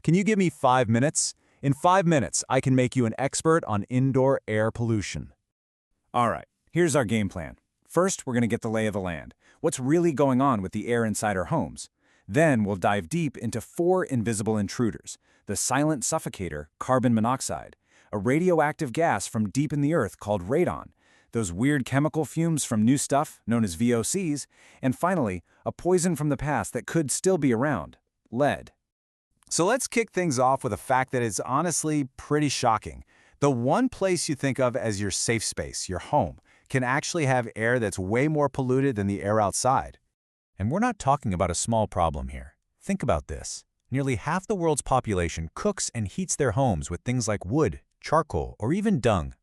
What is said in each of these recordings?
Can you give me 5 minutes? In 5 minutes, I can make you an expert on indoor air pollution. All right, here's our game plan. First, we're going to get the lay of the land. What's really going on with the air inside our homes? Then we'll dive deep into 4 invisible intruders. The silent suffocator, carbon monoxide, a radioactive gas from deep in the earth called radon, those weird chemical fumes from new stuff known as VOCs, and finally, a poison from the past that could still be around, lead. So let's kick things off with a fact that is honestly pretty shocking. The one place you think of as your safe space, your home, can actually have air that's way more polluted than the air outside. And we're not talking about a small problem here. Think about this. Nearly half the world's population cooks and heats their homes with things like wood, charcoal, or even dung.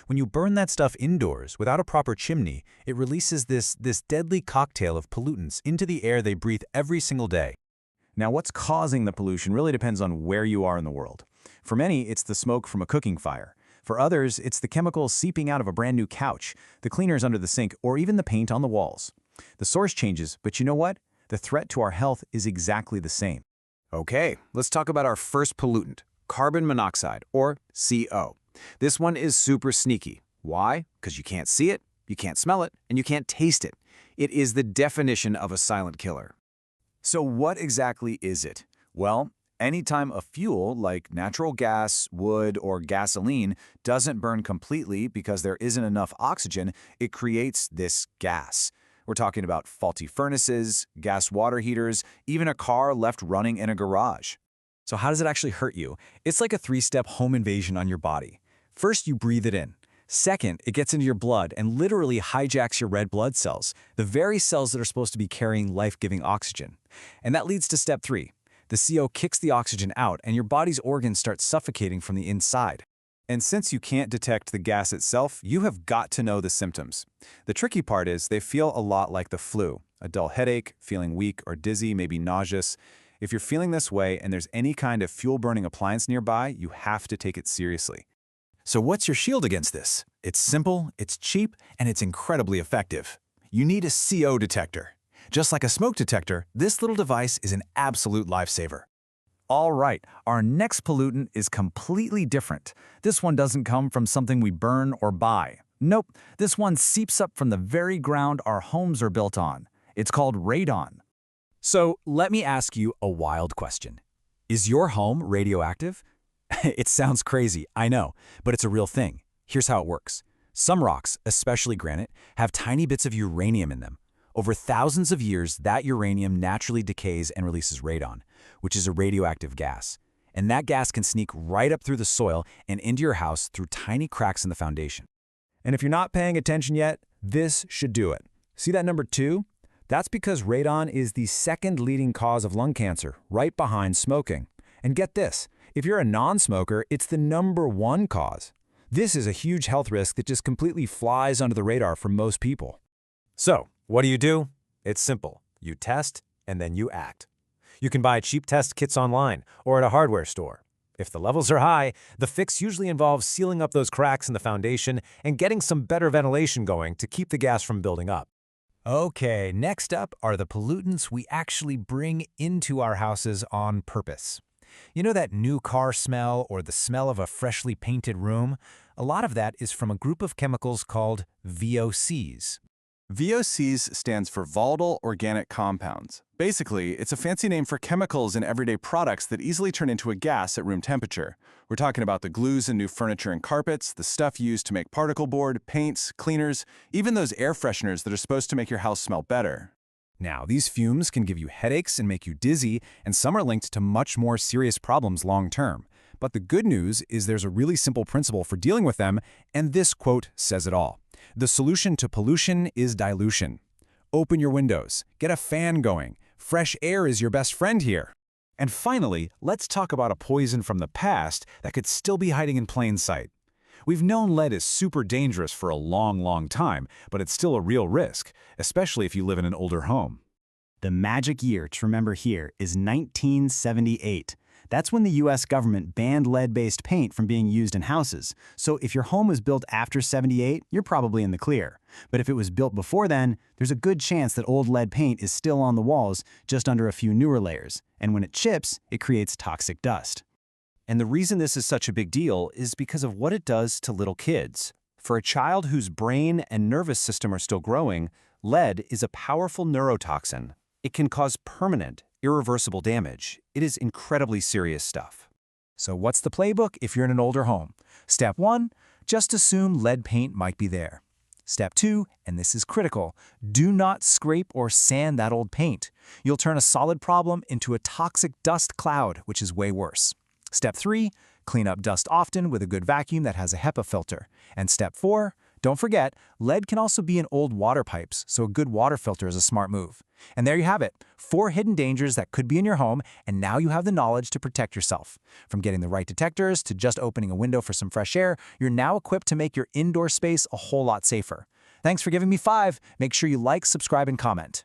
When you burn that stuff indoors without a proper chimney, it releases this deadly cocktail of pollutants into the air they breathe every single day. Now, what's causing the pollution really depends on where you are in the world. For many, it's the smoke from a cooking fire. For others, it's the chemicals seeping out of a brand new couch, the cleaners under the sink, or even the paint on the walls. The source changes, but you know what? The threat to our health is exactly the same. Okay, let's talk about our first pollutant, carbon monoxide, or CO. This one is super sneaky. Why? Because you can't see it, you can't smell it, and you can't taste it. It is the definition of a silent killer. So what exactly is it? Well, anytime a fuel like natural gas, wood, or gasoline doesn't burn completely because there isn't enough oxygen, it creates this gas. We're talking about faulty furnaces, gas water heaters, even a car left running in a garage. So how does it actually hurt you? It's like a 3-step home invasion on your body. First, you breathe it in. Second, it gets into your blood and literally hijacks your red blood cells, the very cells that are supposed to be carrying life-giving oxygen. And that leads to step 3. The CO kicks the oxygen out and your body's organs start suffocating from the inside. And since you can't detect the gas itself, you have got to know the symptoms. The tricky part is they feel a lot like the flu. A dull headache, feeling weak or dizzy, maybe nauseous. If you're feeling this way and there's any kind of fuel-burning appliance nearby, you have to take it seriously. So what's your shield against this? It's simple, it's cheap, and it's incredibly effective. You need a CO detector. Just like a smoke detector, this little device is an absolute lifesaver. All right, our next pollutant is completely different. This one doesn't come from something we burn or buy. Nope, this one seeps up from the very ground our homes are built on. It's called radon. So let me ask you a wild question. Is your home radioactive? It sounds crazy, I know, but it's a real thing. Here's how it works. Some rocks, especially granite, have tiny bits of uranium in them. Over thousands of years, that uranium naturally decays and releases radon, which is a radioactive gas. And that gas can sneak right up through the soil and into your house through tiny cracks in the foundation. And if you're not paying attention yet, this should do it. See that number 2? That's because radon is the second leading cause of lung cancer, right behind smoking. And get this, if you're a non-smoker, it's the number 1 cause. This is a huge health risk that just completely flies under the radar for most people. So, what do? It's simple. You test, and then you act. You can buy cheap test kits online or at a hardware store. If the levels are high, the fix usually involves sealing up those cracks in the foundation and getting some better ventilation going to keep the gas from building up. Okay, next up are the pollutants we actually bring into our houses on purpose. You know that new car smell or the smell of a freshly painted room? A lot of that is from a group of chemicals called VOCs. VOCs stands for volatile organic compounds. Basically, it's a fancy name for chemicals in everyday products that easily turn into a gas at room temperature. We're talking about the glues in new furniture and carpets, the stuff used to make particle board, paints, cleaners, even those air fresheners that are supposed to make your house smell better. Now, these fumes can give you headaches and make you dizzy, and some are linked to much more serious problems long-term. But the good news is there's a really simple principle for dealing with them, and this quote says it all. The solution to pollution is dilution. Open your windows, get a fan going. Fresh air is your best friend here. And finally, let's talk about a poison from the past that could still be hiding in plain sight. We've known lead is super dangerous for a long time, but it's still a real risk, especially if you live in an older home. The magic year to remember here is 1978. That's when the US government banned lead-based paint from being used in houses. So if your home was built after '78, you're probably in the clear. But if it was built before then, there's a good chance that old lead paint is still on the walls, just under a few newer layers. And when it chips, it creates toxic dust. And the reason this is such a big deal is because of what it does to little kids. For a child whose brain and nervous system are still growing, lead is a powerful neurotoxin. It can cause permanent, irreversible damage. It is incredibly serious stuff. So what's the playbook if you're in an older home? Step 1, just assume lead paint might be there. Step 2, and this is critical, do not scrape or sand that old paint. You'll turn a solid problem into a toxic dust cloud, which is way worse. Step 3, clean up dust often with a good vacuum that has a HEPA filter. And step 4, don't forget, lead can also be in old water pipes, so a good water filter is a smart move. And there you have it, 4 hidden dangers that could be in your home, and now you have the knowledge to protect yourself. From getting the right detectors to just opening a window for some fresh air, you're now equipped to make your indoor space a whole lot safer. Thanks for giving me 5. Make sure you like, subscribe, and comment.